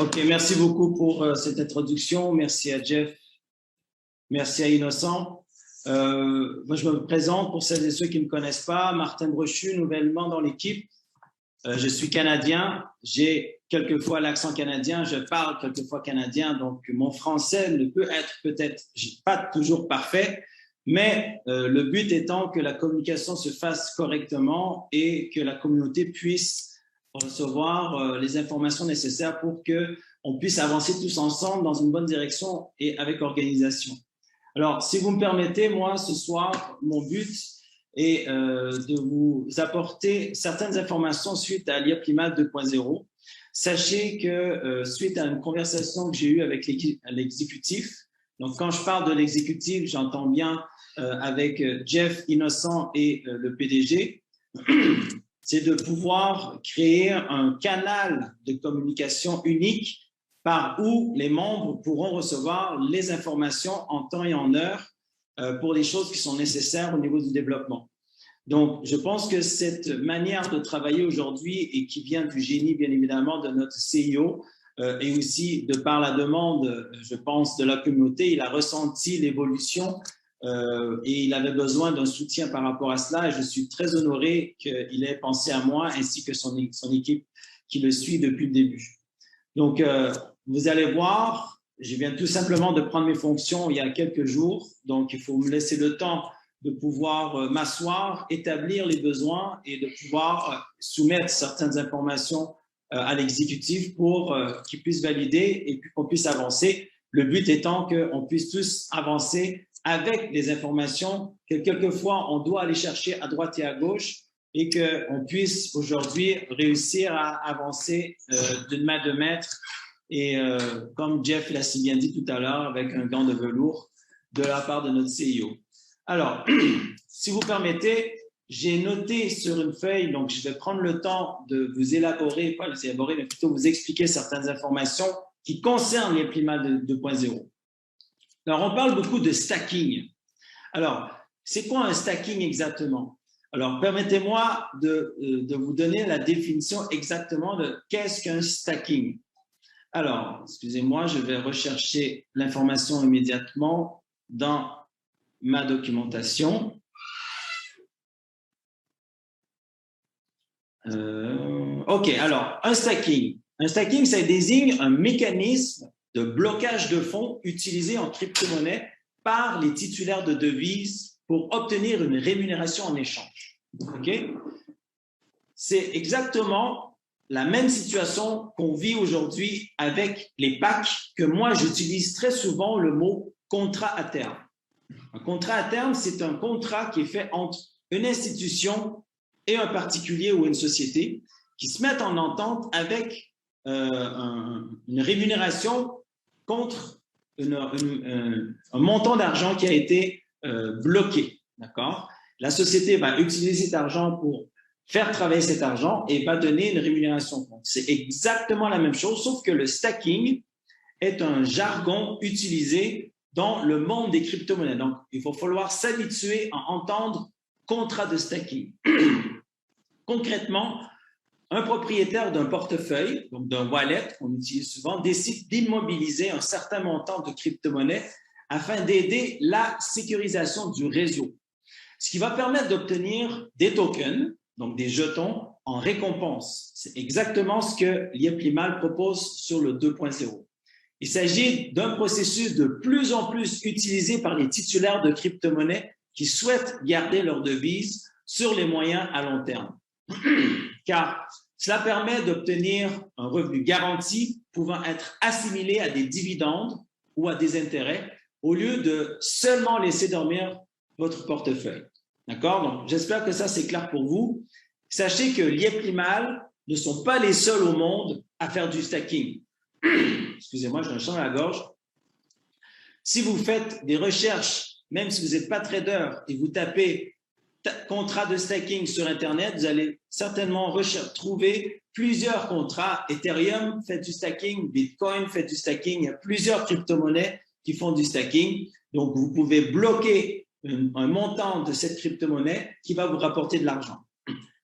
Ok, merci beaucoup pour cette introduction. Merci à Jeff. Merci à Innocent. Moi, je me présente pour celles et ceux qui ne me connaissent pas. Martin Brochu, nouvellement dans l'équipe. Je suis canadien. J'ai quelquefois l'accent canadien. Je parle quelquefois canadien. Donc, mon français ne peut être peut-être pas toujours parfait. Mais le but étant que la communication se fasse correctement et que la communauté puisse recevoir les informations nécessaires pour qu'on puisse avancer tous ensemble dans une bonne direction et avec organisation. Alors, si vous me permettez, moi, ce soir, mon but est de vous apporter certaines informations suite à l'IA Climat 2.0. Sachez que suite à une conversation que j'ai eue avec l'exécutif, donc quand je parle de l'exécutif, j'entends bien avec Jeff, Innocent et le PDG, c'est de pouvoir créer un canal de communication unique par où les membres pourront recevoir les informations en temps et en heure pour les choses qui sont nécessaires au niveau du développement. Donc, je pense que cette manière de travailler aujourd'hui et qui vient du génie, bien évidemment, de notre CIO et aussi de par la demande, je pense, de la communauté, il a ressenti l'évolution et il avait besoin d'un soutien par rapport à cela. Et je suis très honoré qu'il ait pensé à moi ainsi que son équipe qui le suit depuis le début. Donc, vous allez voir, je viens tout simplement de prendre mes fonctions il y a quelques jours. Donc, il faut me laisser le temps de pouvoir m'asseoir, établir les besoins et de pouvoir soumettre certaines informations à l'exécutif pour qu'il puisse valider et puis qu'on puisse avancer. Le but étant qu'on puisse tous avancer avec des informations que quelquefois on doit aller chercher à droite et à gauche et qu'on puisse aujourd'hui réussir à avancer d'une main de maître et comme Jeff l'a si bien dit tout à l'heure, avec un gant de velours de la part de notre CIO. Alors, si vous permettez, j'ai noté sur une feuille, donc je vais prendre le temps de vous élaborer, pas les élaborer, mais plutôt vous expliquer certaines informations qui concernent les climats 2.0. Alors, on parle beaucoup de stacking. Alors, c'est quoi un stacking exactement? Alors, permettez-moi de vous donner la définition exactement de qu'est-ce qu'un stacking. Alors, excusez-moi, je vais rechercher l'information immédiatement dans ma documentation. OK, alors, un stacking. Un stacking, ça désigne un mécanisme de blocage de fonds utilisé en crypto-monnaie par les titulaires de devises pour obtenir une rémunération en échange. OK? C'est exactement la même situation qu'on vit aujourd'hui avec les packs, que moi, j'utilise très souvent le mot contrat à terme. Un contrat à terme, c'est un contrat qui est fait entre une institution et un particulier ou une société qui se mettent en entente avec une rémunération contre un montant d'argent qui a été bloqué. D'accord? La société va utiliser cet argent pour faire travailler cet argent et va donner une rémunération. C'est exactement la même chose, sauf que le stacking est un jargon utilisé dans le monde des crypto-monnaies. Donc, il va falloir s'habituer à entendre contrat de stacking. Concrètement, un propriétaire d'un portefeuille, donc d'un wallet qu'on utilise souvent, décide d'immobiliser un certain montant de crypto-monnaies afin d'aider la sécurisation du réseau, ce qui va permettre d'obtenir des tokens, donc des jetons, en récompense. C'est exactement ce que l'IA propose sur le 2.0. Il s'agit d'un processus de plus en plus utilisé par les titulaires de crypto-monnaies qui souhaitent garder leur devise sur les moyens à long terme. Car cela permet d'obtenir un revenu garanti pouvant être assimilé à des dividendes ou à des intérêts au lieu de seulement laisser dormir votre portefeuille. D'accord? Donc, j'espère que ça, c'est clair pour vous. Sachez que l'IA ne sont pas les seuls au monde à faire du stacking. Excusez-moi, j'ai un chant à la gorge. Si vous faites des recherches, même si vous n'êtes pas trader et vous tapez contrat de stacking sur Internet, vous allez certainement trouver plusieurs contrats. Ethereum fait du stacking, Bitcoin fait du stacking, il y a plusieurs crypto-monnaies qui font du stacking. Donc, vous pouvez bloquer un montant de cette crypto-monnaie qui va vous rapporter de l'argent.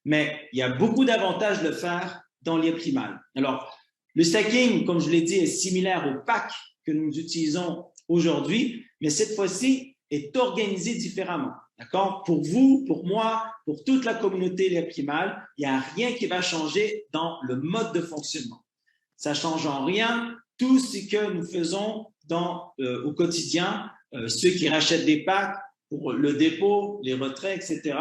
Mais il y a beaucoup d'avantages de le faire dans l'IA. Alors, Le stacking, comme je l'ai dit, est similaire au pack que nous utilisons aujourd'hui, mais cette fois-ci est organisé différemment. D'accord? Pour vous, pour moi, pour toute la communauté Lieprimale, il n'y a rien qui va changer dans le mode de fonctionnement. Ça ne change en rien tout ce que nous faisons au quotidien, ceux qui rachètent des packs pour le dépôt, les retraits, etc.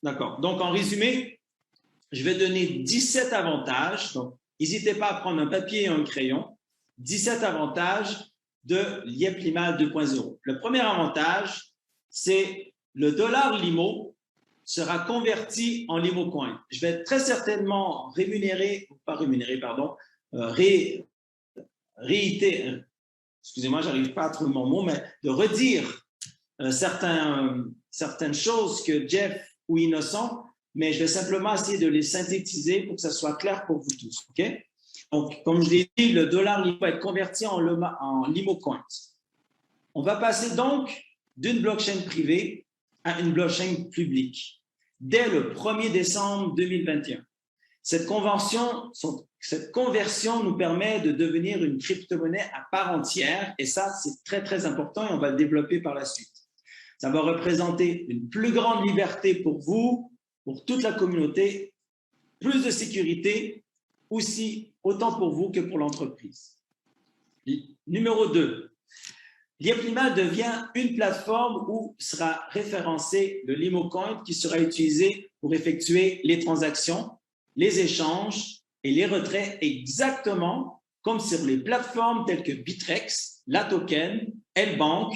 D'accord. Donc, en résumé, je vais donner 17 avantages. Donc, n'hésitez pas à prendre un papier et un crayon. 17 avantages de Lieprimale 2.0. Le premier avantage, c'est le dollar Limo sera converti en LimoCoin. Je vais très certainement excusez-moi, j'arrive pas à trouver mon mot, mais de redire certaines choses que Jeff ou Innocent, mais je vais simplement essayer de les synthétiser pour que ça soit clair pour vous tous. OK? Donc, comme je l'ai dit, le dollar Limo va être converti en LimoCoin. On va passer donc d'une blockchain privée à une blockchain publique dès le 1er décembre 2021. Cette conversion nous permet de devenir une crypto-monnaie à part entière et ça, c'est très, très important et on va le développer par la suite. Ça va représenter une plus grande liberté pour vous, pour toute la communauté, plus de sécurité, aussi autant pour vous que pour l'entreprise. Numéro 2, Lieprimale devient une plateforme où sera référencé le LimoCoin qui sera utilisé pour effectuer les transactions, les échanges et les retraits exactement comme sur les plateformes telles que Bitrex, Latoken, Lbank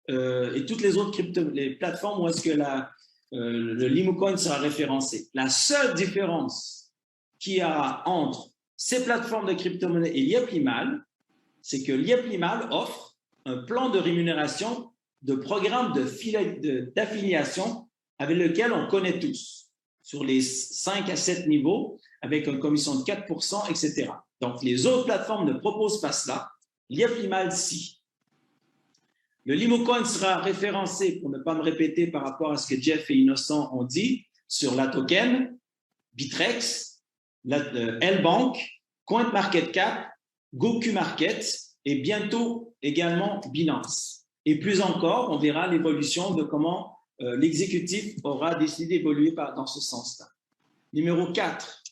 et toutes les autres les plateformes où est-ce que le LimoCoin sera référencé. La seule différence qu'il y a entre ces plateformes de crypto-monnaie et Lieprimale, c'est que Lieprimale offre un plan de rémunération de programme d'affiliation avec lequel on connaît tous, sur les 5 à 7 niveaux, avec une commission de 4%, etc. Donc, les autres plateformes ne proposent pas cela. Lieprimale, si. Le LimoCoin sera référencé, pour ne pas me répéter par rapport à ce que Jeff et Innocent ont dit, sur Latoken, Bitrex, Lbank, CoinMarketCap, GoQMarket et bientôt également Binance. Et plus encore, on verra l'évolution de comment l'exécutif aura décidé d'évoluer dans ce sens-là. Numéro 4,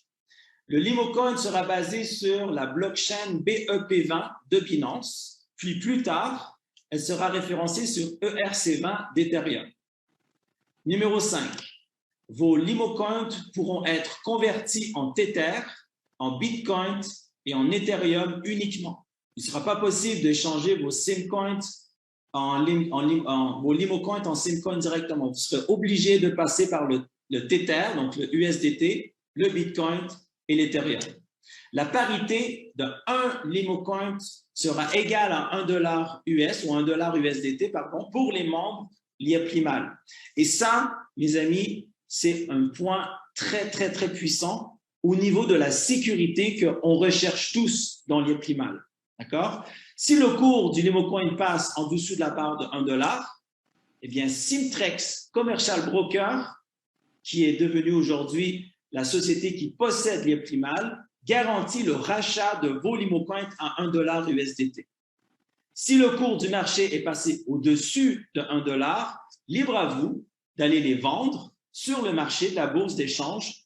le LimoCoin sera basé sur la blockchain BEP20 de Binance, puis plus tard, elle sera référencée sur ERC20 d'Ethereum. Numéro 5, vos LimoCoins pourront être convertis en Tether, en Bitcoin et en Ethereum uniquement. Il ne sera pas possible d'échanger vos SimCoins vos LimoCoins en SimCoin directement. Vous serez obligé de passer par le Tether, donc le USDT, le Bitcoin et l'Ethereum. La parité de 1 LimoCoin sera égale à 1 $ US ou 1 $ USDT, pardon, pour les membres Lieprimale. Et ça, mes amis, c'est un point très, très, très puissant au niveau de la sécurité qu'on recherche tous dans Lieprimale. D'accord? Si le cours du LimoCoin passe en dessous de la barre de 1 $, eh bien, Simtrex Commercial Broker, qui est devenu aujourd'hui la société qui possède Lieprimale, garantit le rachat de vos LimoCoins à 1 $ USDT. Si le cours du marché est passé au-dessus de 1 $, libre à vous d'aller les vendre sur le marché de la bourse d'échange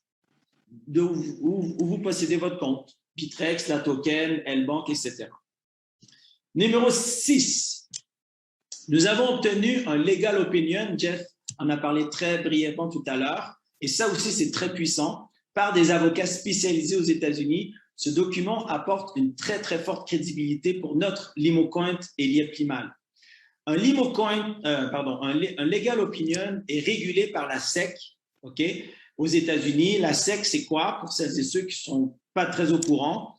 où vous possédez votre compte, Bitrex, Latoken, Lbank, etc. Numéro 6, nous avons obtenu un legal opinion, Jeff en a parlé très brièvement tout à l'heure, et ça aussi c'est très puissant, par des avocats spécialisés aux États-Unis. Ce document apporte une très très forte crédibilité pour notre LimoCoin et Lieprimale. Un legal opinion est régulé par la SEC, okay? Aux États-Unis. La SEC, c'est quoi? Pour celles et ceux qui ne sont pas très au courant,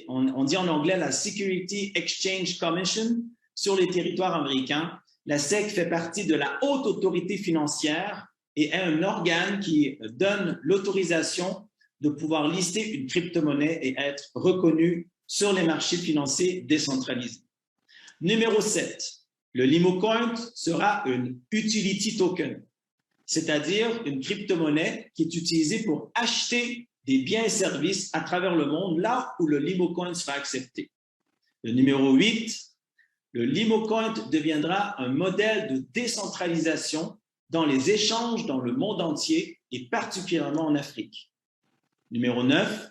on dit en anglais la Security Exchange Commission sur les territoires américains. La SEC fait partie de la haute autorité financière et est un organe qui donne l'autorisation de pouvoir lister une crypto-monnaie et être reconnu sur les marchés financiers décentralisés. Numéro 7, le LimoCoin sera une utility token, c'est-à-dire une crypto-monnaie qui est utilisée pour acheter des biens et services à travers le monde, là où le LimoCoin sera accepté. Le numéro 8, le LimoCoin deviendra un modèle de décentralisation dans les échanges dans le monde entier et particulièrement en Afrique. Numéro 9,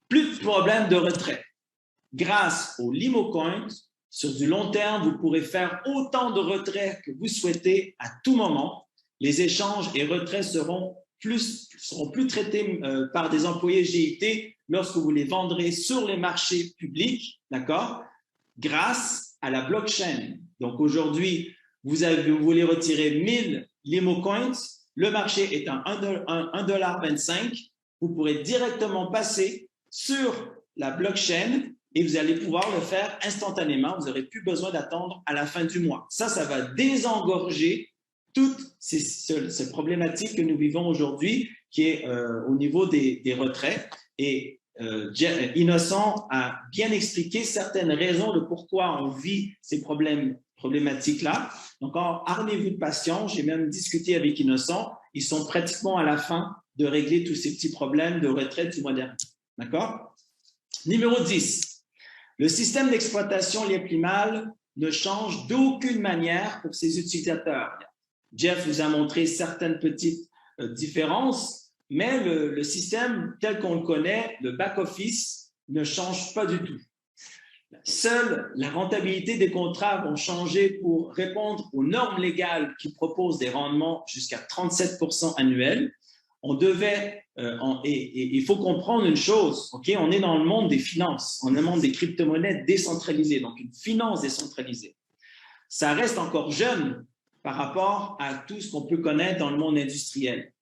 plus de problèmes de retrait. Grâce au LimoCoin, sur du long terme, vous pourrez faire autant de retraits que vous souhaitez à tout moment. Les échanges et retraits seront plus traités par des employés GIT lorsque vous les vendrez sur les marchés publics, d'accord, grâce à la blockchain. Donc aujourd'hui, vous voulez retirer 1000 LimoCoins, le marché est à 1,25 $, vous pourrez directement passer sur la blockchain et vous allez pouvoir le faire instantanément. Vous n'aurez plus besoin d'attendre à la fin du mois. Ça va désengorger toutes ces problématiques que nous vivons aujourd'hui, qui est au niveau des retraits. Et Innocent a bien expliqué certaines raisons de pourquoi on vit ces problématiques-là. Donc, armez-vous de patience. J'ai même discuté avec Innocent. Ils sont pratiquement à la fin de régler tous ces petits problèmes de retraite du mois dernier. D'accord? Numéro 10. Le système d'exploitation Liepli-Mal ne change d'aucune manière pour ses utilisateurs. Jeff vous a montré certaines petites différences, mais le système tel qu'on le connaît, le back-office, ne change pas du tout. Seule la rentabilité des contrats vont changer pour répondre aux normes légales qui proposent des rendements jusqu'à 37% annuels. Il faut comprendre une chose, okay? On est dans le monde des finances, on est dans le monde des crypto-monnaies décentralisées, donc une finance décentralisée. Ça reste encore jeune par rapport à tout ce qu'on peut connaître dans le monde industriel.